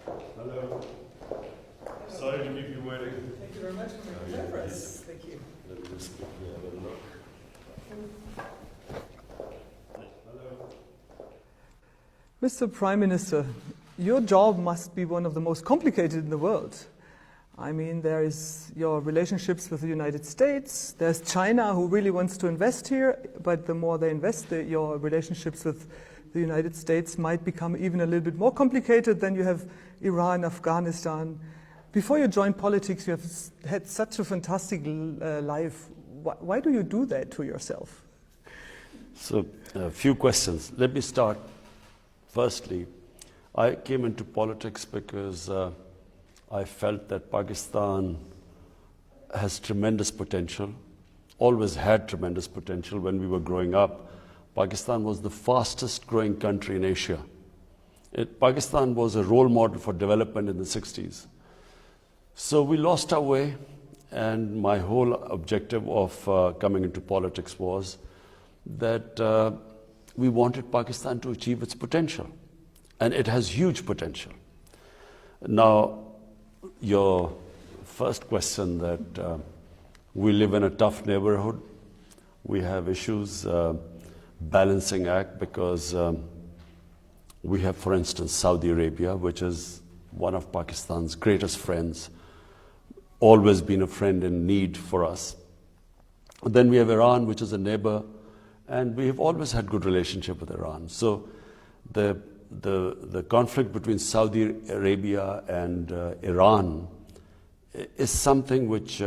Hello. Sorry to keep you waiting. Thank you very much for making time for us. Thank you. Let me just quickly have a look. Hello. Mr. Prime Minister, your job must be one of the most complicated in the world. I mean, there is your relationships with the United States, there's China who really wants to invest here, but the more they invest, your relationships with the United States might become even a little bit more complicated. Then you have Iran, Afghanistan. Before you joined politics, you have had such a fantastic life. Why do you do that to yourself? So, a few questions. Let me start. Firstly, I came into politics because I felt that Pakistan has tremendous potential, always had tremendous potential. When we were growing up, Pakistan was the fastest growing country in Asia. Pakistan was a role model for development in the 60s. So we lost our way, and my whole objective of coming into politics was that we wanted Pakistan to achieve its potential, and it has huge potential. Now, your first question that we live in a tough neighborhood, we have issues, balancing act, because we have, for instance, Saudi Arabia, which is one of Pakistan's greatest friends, always been a friend in need for us. Then we have Iran, which is a neighbor, and we have always had good relationship with Iran. So the conflict between Saudi Arabia and Iran is something which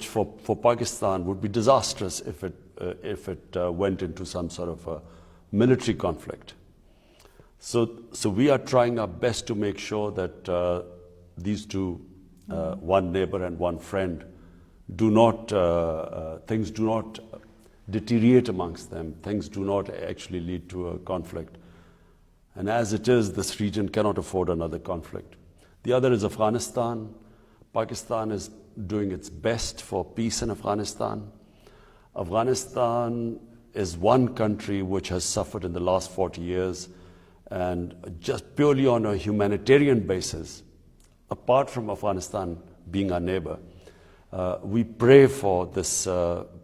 for Pakistan would be disastrous if it went into some sort of a military conflict. So we are trying our best to make sure that these two, one neighbor and one friend, things do not deteriorate amongst them. Things do not actually lead to a conflict. And as it is, this region cannot afford another conflict. The other is Afghanistan. Pakistan is doing its best for peace in Afghanistan. Afghanistan is one country which has suffered in the last 40 years, and just purely on a humanitarian basis, apart from Afghanistan being our neighbor, we pray for this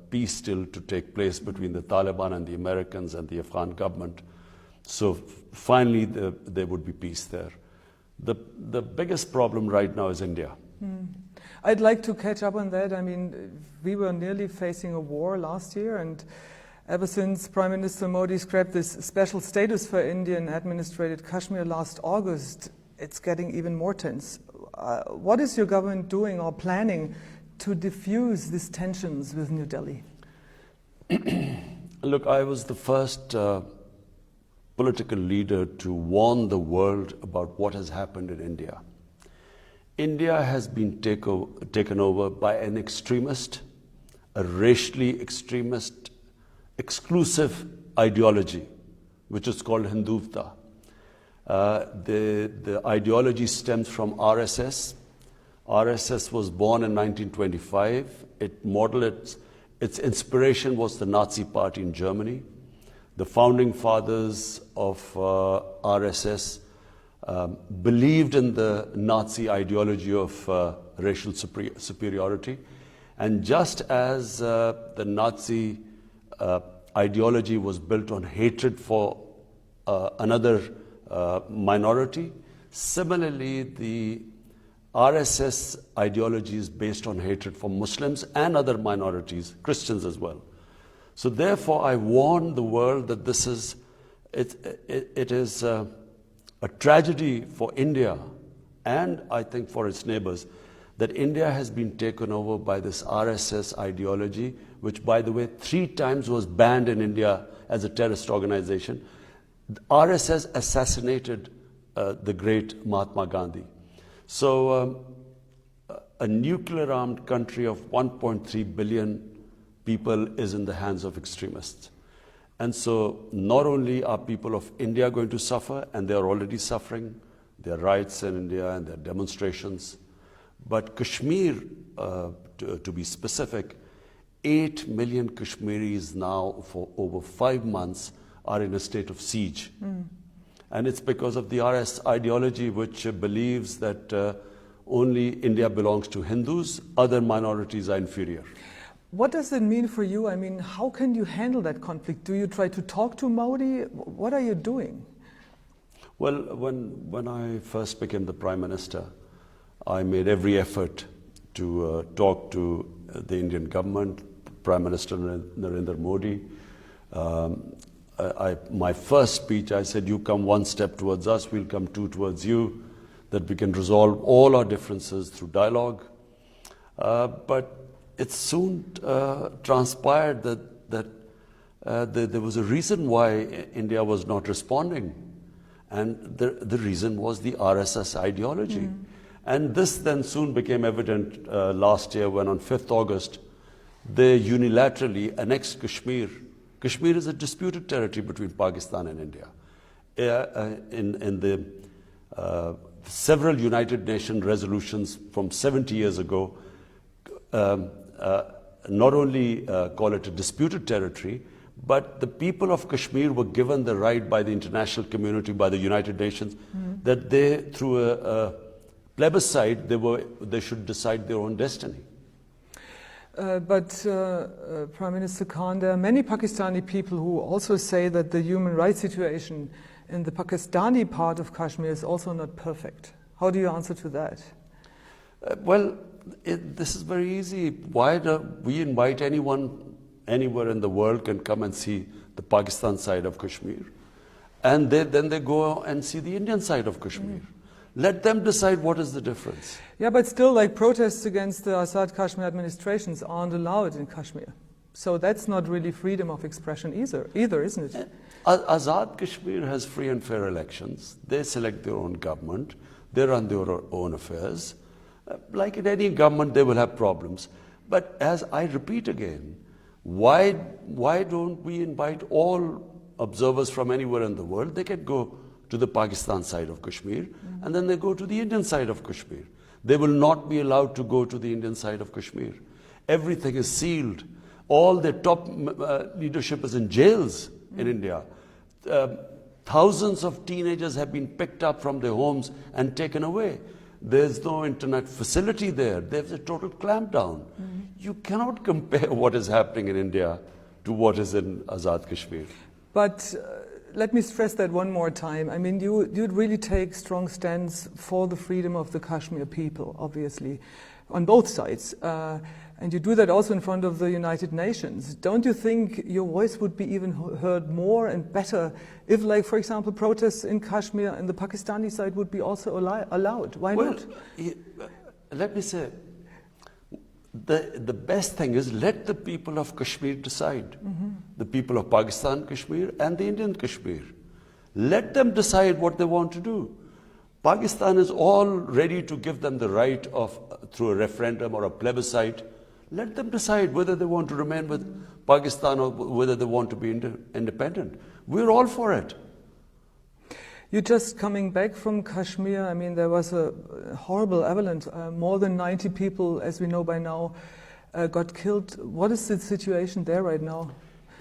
peace still to take place between the Taliban and the Americans and the Afghan government. So finally there would be peace there. The biggest problem right now is India. I'd like to catch up on that. I mean, we were nearly facing a war last year, and ever since Prime Minister Modi scrapped this special status for Indian-administrated Kashmir last August, it's getting even more tense. What is your government doing or planning to diffuse these tensions with New Delhi? Look, I was the first political leader to warn the world about what has happened in India. India has been taken over by an extremist, a racially extremist, exclusive ideology, which is called Hindutva. The ideology stems from RSS. RSS was born in 1925. Its inspiration was the Nazi Party in Germany. The founding fathers of RSS believed in the Nazi ideology of racial superiority. And just as the Nazi ideology was built on hatred for another minority, similarly the RSS ideology is based on hatred for Muslims and other minorities, Christians as well. So therefore I warn the world that it is a tragedy for India, and I think for its neighbors, that India has been taken over by this RSS ideology, which, by the way, 3 times was banned in India as a terrorist organization. RSS assassinated the great Mahatma Gandhi. So a nuclear-armed country of 1.3 billion people is in the hands of extremists. And so not only are people of India going to suffer, and they are already suffering, there are riots in India and there are demonstrations, but Kashmir, to be specific, 8 million Kashmiris now for over 5 months are in a state of siege. And it's because of the RS ideology, which believes that only India belongs to Hindus, other minorities are inferior. What does it mean for you? I mean, how can you handle that conflict? Do you try to talk to Modi? What are you doing? Well, when I first became the Prime Minister, I made every effort to talk to the Indian government, Prime Minister Narendra Modi. My first speech, I said, you come one step towards us, we'll come two towards you, that we can resolve all our differences through dialogue. But it soon transpired that there was a reason why India was not responding. And the reason was the RSS ideology. Mm. And this then soon became evident last year when on 5th August, they unilaterally annexed Kashmir. Kashmir is a disputed territory between Pakistan and India. In the several United Nations resolutions from 70 years ago, not only call it a disputed territory, but the people of Kashmir were given the right by the international community, by the United Nations, that they, through a plebiscite, they should decide their own destiny. But Prime Minister Khan, there are many Pakistani people who also say that the human rights situation in the Pakistani part of Kashmir is also not perfect. How do you answer to that? This is very easy. Why do we invite anyone anywhere in the world can come and see the Pakistan side of Kashmir? And then they go and see the Indian side of Kashmir. Let them decide what is the difference. Yeah, but still, like, protests against the Azad Kashmir administrations aren't allowed in Kashmir. So that's not really freedom of expression either, isn't it? Azad Kashmir has free and fair elections. They select their own government. They run their own affairs. Like in any government, they will have problems. But as I repeat again, why don't we invite all observers from anywhere in the world? They can go to the Pakistan side of Kashmir, and then they go to the Indian side of Kashmir. They will not be allowed to go to the Indian side of Kashmir. Everything is sealed. All the top leadership is in jails in India. Thousands of teenagers have been picked up from their homes and taken away. There's no internet facility there. There's a total clampdown. You cannot compare what is happening in India to what is in Azad Kashmir. But let me stress that one more time. I mean, you'd really take strong stands for the freedom of the Kashmir people, obviously, on both sides. And you do that also in front of the United Nations. Don't you think your voice would be even heard more and better if, like, for example, protests in Kashmir and the Pakistani side would be also allowed? Why not? Let me say, the best thing is let the people of Kashmir decide. The people of Pakistan Kashmir and the Indian Kashmir. Let them decide what they want to do. Pakistan is all ready to give them the right of, through a referendum or a plebiscite, let them decide whether they want to remain with Pakistan or whether they want to be independent. We're all for it. You're just coming back from Kashmir. I mean, there was a horrible avalanche. More than 90 people, as we know by now, got killed. What is the situation there right now?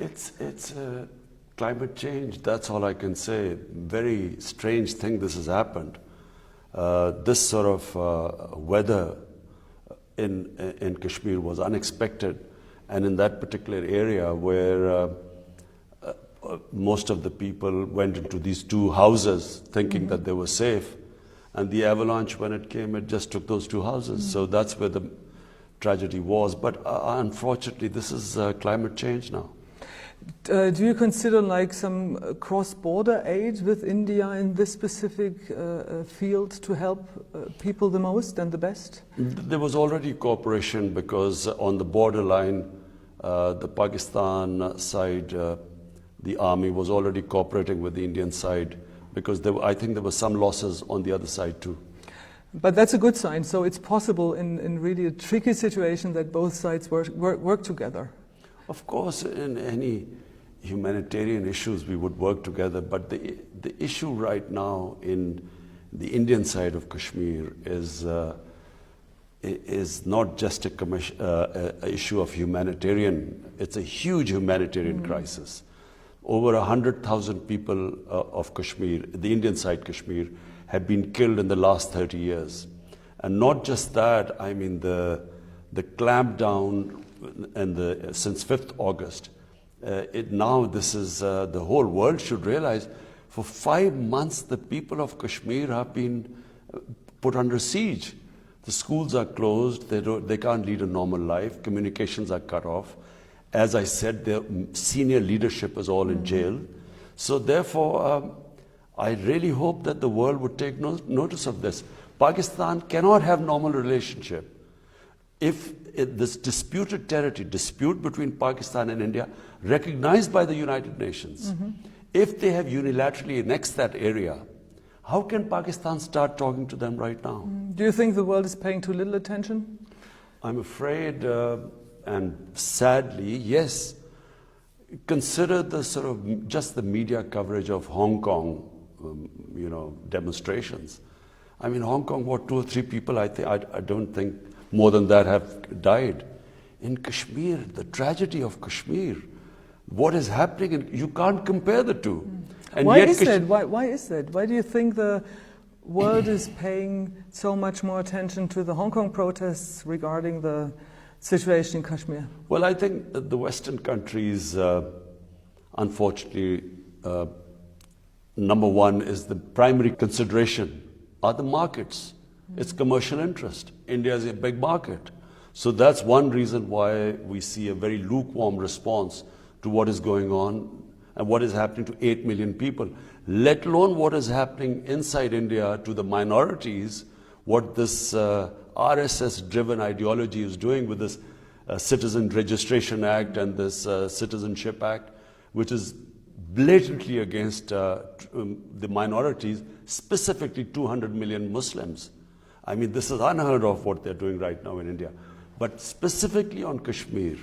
It's climate change. That's all I can say. Very strange thing this has happened. This sort of weather in Kashmir was unexpected, and in that particular area where most of the people went into these two houses thinking that they were safe, and the avalanche, when it came, it just took those two houses. So that's where the tragedy was. But unfortunately, this is climate change now. Do you consider like some cross-border aid with India in this specific field to help people the most and the best? There was already cooperation because on the borderline, the Pakistan side, the army was already cooperating with the Indian side because I think there were some losses on the other side too. But that's a good sign. So it's possible in really a tricky situation that both sides work together. Of course, in any humanitarian issues, we would work together. But the issue right now in the Indian side of Kashmir is not just a issue of humanitarian. It's a huge humanitarian crisis. over 100,000 people of Kashmir, the Indian side Kashmir, have been killed in the last 30 years. And not just that, I mean the clampdown and since 5th August, this is the whole world should realize, for 5 months the people of Kashmir have been put under siege. The schools are closed, they can't lead a normal life, communications are cut off. As I said, their senior leadership is all in jail. So therefore, I really hope that the world would take notice of this. Pakistan cannot have normal relationship if this disputed territory, dispute between Pakistan and India, recognized by the United Nations, if they have unilaterally annexed that area, how can Pakistan start talking to them right now? Do you think the world is paying too little attention? I'm afraid, and sadly, yes. Consider the sort of just the media coverage of Hong Kong, demonstrations. I mean, Hong Kong, 2 or 3 people, I don't think more than that have died. In Kashmir, the tragedy of Kashmir, what is happening, you can't compare the two. And why is that? Why is that? Why do you think the world is paying so much more attention to the Hong Kong protests regarding the situation in Kashmir? Well, I think that the Western countries, unfortunately, number one is the primary consideration are the markets. It's commercial interest. India is a big market. So that's one reason why we see a very lukewarm response to what is going on and what is happening to 8 million people, let alone what is happening inside India to the minorities, what this RSS-driven ideology is doing with this Citizen Registration Act and this Citizenship Act, which is blatantly against the minorities, specifically 200 million Muslims. I mean, this is unheard of what they're doing right now in India. But specifically on Kashmir,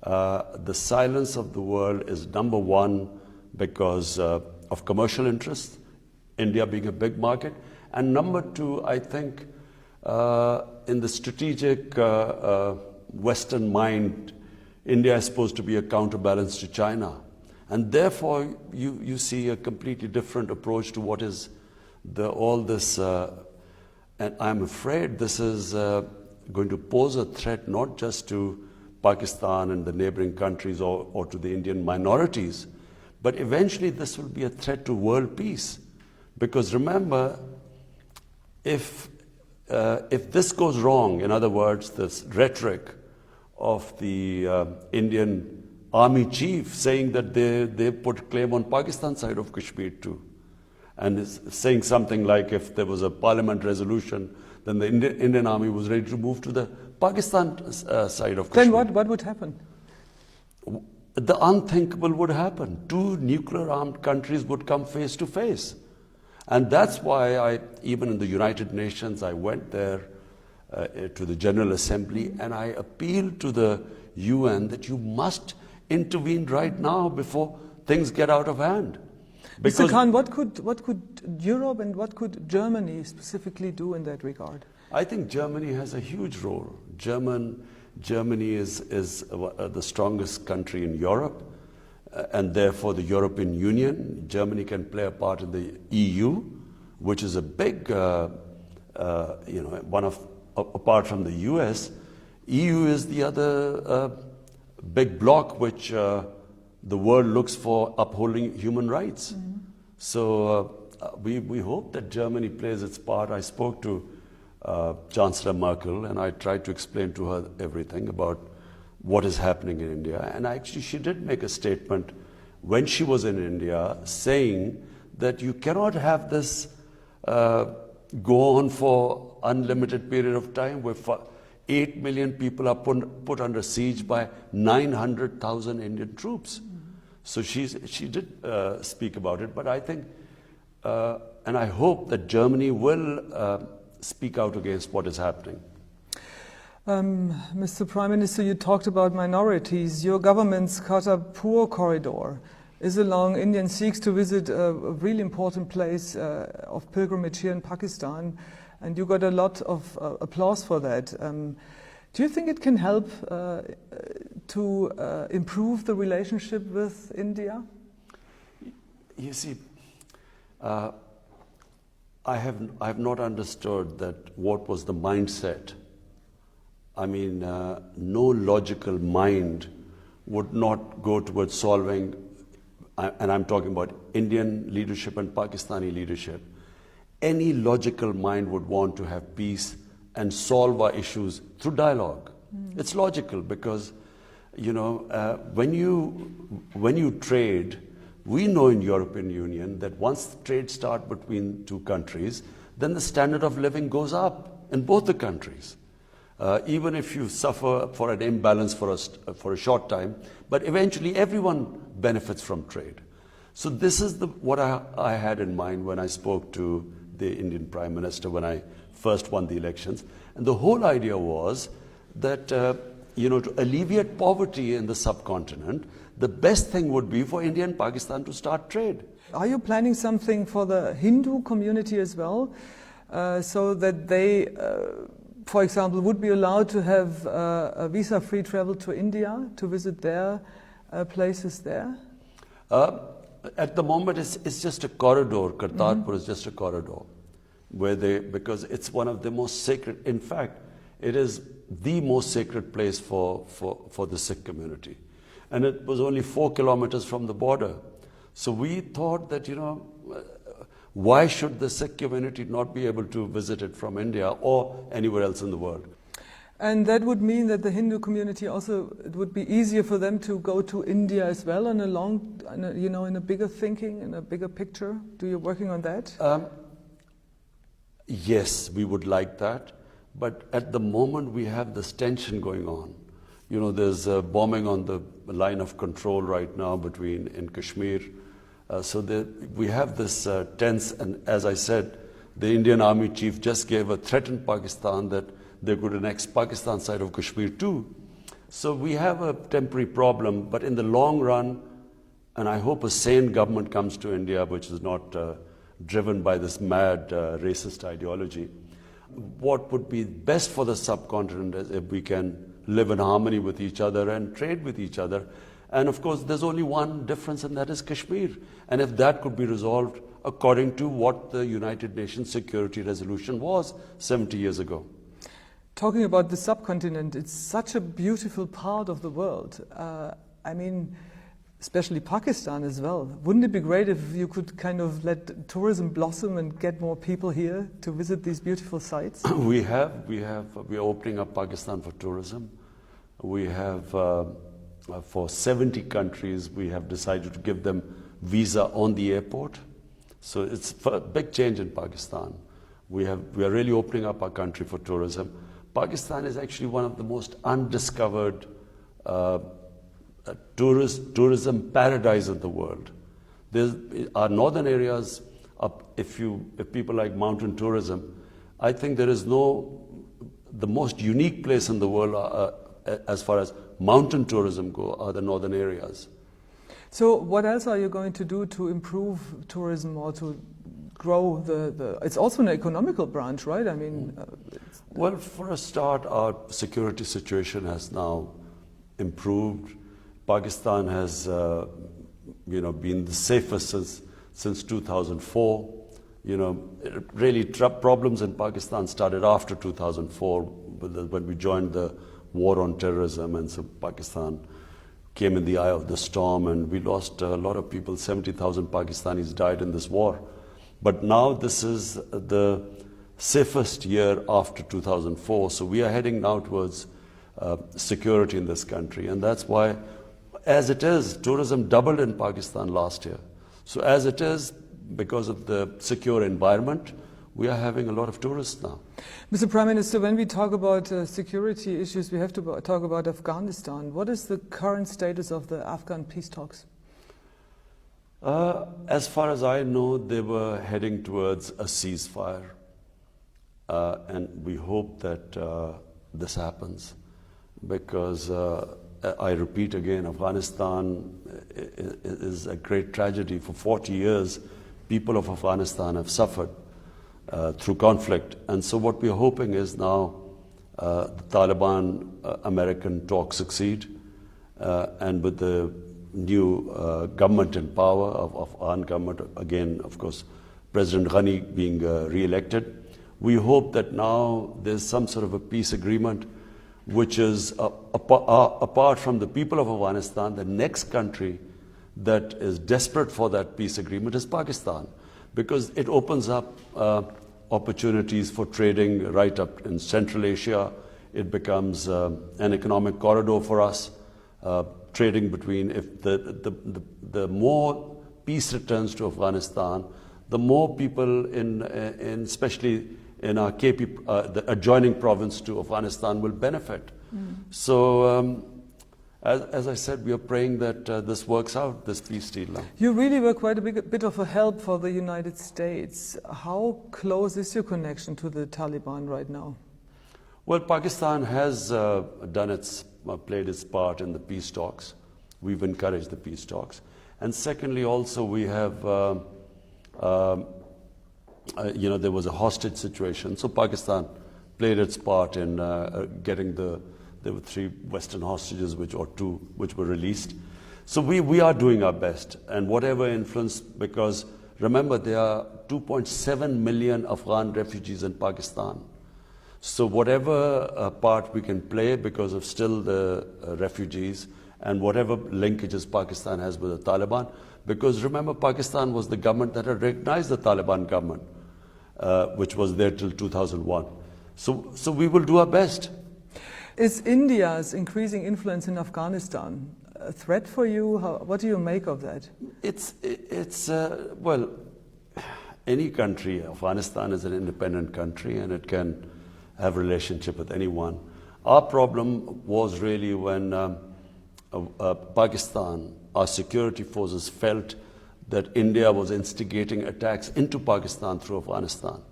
the silence of the world is number one because of commercial interests, India being a big market, and number two, I think, in the strategic Western mind, India is supposed to be a counterbalance to China. And therefore, you see a completely different approach to what is all this. And I'm afraid this is going to pose a threat not just to Pakistan and the neighboring countries or to the Indian minorities, but eventually this will be a threat to world peace. Because remember, if this goes wrong, in other words, this rhetoric of the Indian army chief saying that they put claim on Pakistan side of Kashmir too, and is saying something like if there was a parliament resolution, then the Indian army was ready to move to the Pakistan side of Kashmir. Then what would happen? The unthinkable would happen. 2 nuclear-armed countries would come face to face. And that's why even in the United Nations, I went there to the General Assembly and I appealed to the UN that you must intervene right now before things get out of hand. Mr. Khan, what could Europe and what could Germany specifically do in that regard? I think Germany has a huge role. Germany is the strongest country in Europe, and therefore the European Union. Germany can play a part in the EU, which is a big, one of, apart from the US, EU is the other big bloc which the world looks for upholding human rights. Mm-hmm. So we hope that Germany plays its part. I spoke to Chancellor Merkel and I tried to explain to her everything about what is happening in India. And actually she did make a statement when she was in India saying that you cannot have this go on for unlimited period of time where 8 million people are put under siege by 900,000 Indian troops. So she did speak about it, but I think, and I hope that Germany will speak out against what is happening. Mr. Prime Minister, you talked about minorities. Your government's Khartoum corridor is along Indian Sikhs to visit a really important place of pilgrimage here in Pakistan, and you got a lot of applause for that. Do you think it can help to improve the relationship with India? You see, I have not understood that what was the mindset. I mean, no logical mind would not go towards solving, and I'm talking about Indian leadership and Pakistani leadership. Any logical mind would want to have peace and solve our issues through dialogue. It's logical because, when you trade, we know in European Union that once trade starts between two countries, then the standard of living goes up in both the countries. Even if you suffer for an imbalance for a short time, but eventually everyone benefits from trade. So this is what I had in mind when I spoke to the Indian Prime Minister when I first won the elections. And the whole idea was that, to alleviate poverty in the subcontinent, the best thing would be for India and Pakistan to start trade. Are you planning something for the Hindu community as well, so that they, for example, would be allowed to have a visa-free travel to India to visit their places there? At the moment, it's just a corridor. Kartarpur is just a corridor, because it's one of the most sacred. In fact, it is the most sacred place for the Sikh community, and it was only 4 kilometers from the border. So we thought that why should the Sikh community not be able to visit it from India or anywhere else in the world? And that would mean that the Hindu community also, it would be easier for them to go to India as well in a bigger thinking, in a bigger picture. Do you working on that? Yes, we would like that. But at the moment we have this tension going on. There's bombing on the line of control right now in Kashmir. So we have this tense, and as I said, the Indian Army chief just threatened Pakistan that they could annex Pakistan side of Kashmir too. So we have a temporary problem, but in the long run, and I hope a sane government comes to India which is not driven by this mad racist ideology. What would be best for the subcontinent is if we can live in harmony with each other and trade with each other. And of course, there's only one difference, and that is Kashmir. And if that could be resolved according to what the United Nations Security Resolution was 70 years ago. Talking about the subcontinent, it's such a beautiful part of the world. Especially Pakistan as well. Wouldn't it be great if you could kind of let tourism blossom and get more people here to visit these beautiful sites? We are opening up Pakistan for tourism. We have, for 70 countries, we have decided to give them visa on the airport. So it's a big change in Pakistan. We are really opening up our country for tourism. Pakistan is actually one of the most undiscovered tourism paradise in the world. Our northern areas, if people like mountain tourism, I think there is the most unique place in the world as far as mountain tourism go are the northern areas. So what else are you going to do to improve tourism or to grow it's also an economical branch, right? Well, for a start, our security situation has now improved. Pakistan has been the safest since 2004. Really problems in Pakistan started after 2004 when we joined the war on terrorism, and so Pakistan came in the eye of the storm, and we lost a lot of people. 70,000 Pakistanis died in this war. But now this is the safest year after 2004, so we are heading now towards security in this country, and that's why, as it is, tourism doubled in Pakistan last year. So as it is, because of the secure environment, we are having a lot of tourists now. Mr. Prime Minister, when we talk about security issues, we have to talk about Afghanistan. What is the current status of the Afghan peace talks? As far as I know, they were heading towards a ceasefire. And we hope that this happens, because I repeat again, Afghanistan is a great tragedy. For 40 years, people of Afghanistan have suffered through conflict. And so what we're hoping is now the Taliban American talks succeed, and with the new government in power, of our government, again, of course, President Ghani being re-elected. We hope that now there's some sort of a peace agreement which is apart from the people of Afghanistan. The next country that is desperate for that peace agreement is Pakistan, because it opens up opportunities for trading right up in Central Asia. It becomes an economic corridor for us, trading between, if the more peace returns to Afghanistan, the more people in especially in our KP, the adjoining province to Afghanistan, will benefit. So, as I said, we are praying that this works out, this peace deal. You really were quite a bit of a help for the United States. How close is your connection to the Taliban right now? Well, Pakistan has played its part in the peace talks. We've encouraged the peace talks. And secondly, also, we have, there was a hostage situation. So Pakistan played its part in getting there were 3 Western hostages, which were released. So we are doing our best, and whatever influence, because remember, there are 2.7 million Afghan refugees in Pakistan. So whatever part we can play, because of still the refugees, and whatever linkages Pakistan has with the Taliban, because remember, Pakistan was the government that had recognized the Taliban government, which was there till 2001. So we will do our best. Is India's increasing influence in Afghanistan a threat for you? What do you make of that? Well, any country, Afghanistan is an independent country, and it can have relationship with anyone. Our problem was really when Pakistan, our security forces, felt that India was instigating attacks into Pakistan through Afghanistan.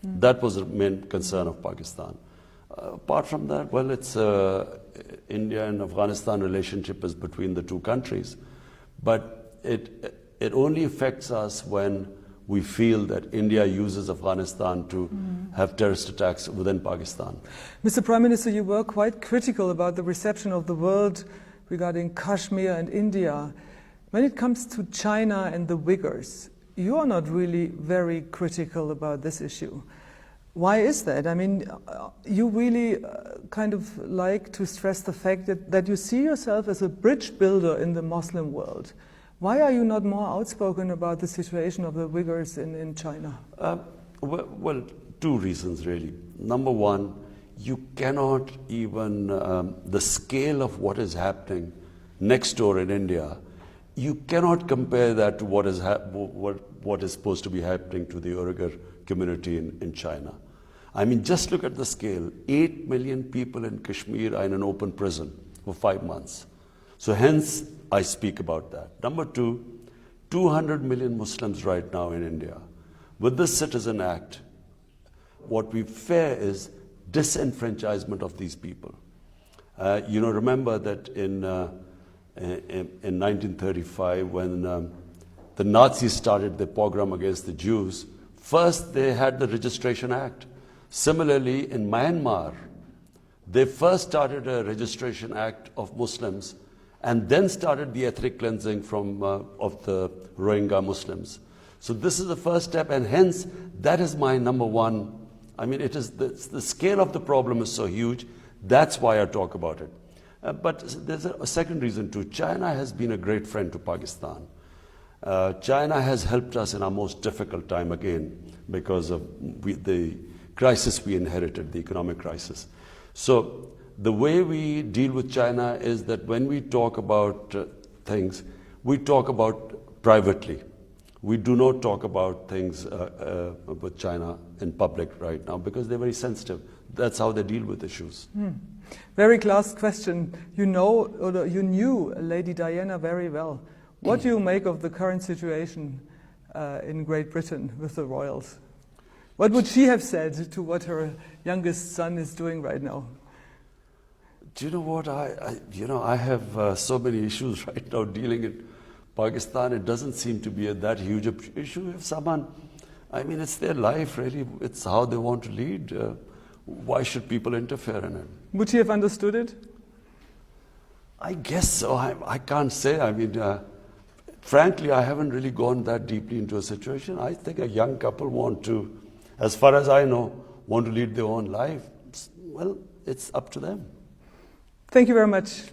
That was the main concern of Pakistan. Apart from that, well, it's India and Afghanistan relationship is between the 2 countries, but it only affects us when we feel that India uses Afghanistan to have terrorist attacks within Pakistan. Mr. Prime Minister, you were quite critical about the reception of the world regarding Kashmir and India. When it comes to China and the Uyghurs, you are not really very critical about this issue. Why is that? I mean, you really kind of like to stress the fact that you see yourself as a bridge builder in the Muslim world. Why are you not more outspoken about the situation of the Uyghurs in China? Well, 2 reasons really. Number one, you cannot even, the scale of what is happening next door in India, you cannot compare that to what is supposed to be happening to the Uyghur community in China. I mean, just look at the scale. 8 million people in Kashmir are in an open prison for 5 months. So hence, I speak about that. Number 2, 200 million Muslims right now in India. With this Citizen Act, what we fear is disenfranchisement of these people. Remember that in 1935, when the Nazis started their pogrom against the Jews, first they had the Registration Act. Similarly, in Myanmar, they first started a Registration Act of Muslims and then started the ethnic cleansing of the Rohingya Muslims. So this is the first step, and hence that is my number one. I mean, it is the scale of the problem is so huge. That's why I talk about it. But there's a second reason too. China has been a great friend to Pakistan. China has helped us in our most difficult time again because of the crisis we inherited, the economic crisis. So the way we deal with China is that when we talk about things, we talk about privately. We do not talk about things with China in public right now because they're very sensitive. That's how they deal with issues. Very last question. You knew Lady Diana very well. What do you make of the current situation in Great Britain with the royals? What would she have said to what her youngest son is doing right now? Do you know what? I have so many issues right now dealing in Pakistan. It doesn't seem to be that huge an issue. If someone, I mean, it's their life really. It's how they want to lead. Why should people interfere in it? Would she have understood it? I guess so. I can't say. I mean, frankly, I haven't really gone that deeply into a situation. I think a young couple want to, as far as I know, want to lead their own life. Well, it's up to them. Thank you very much.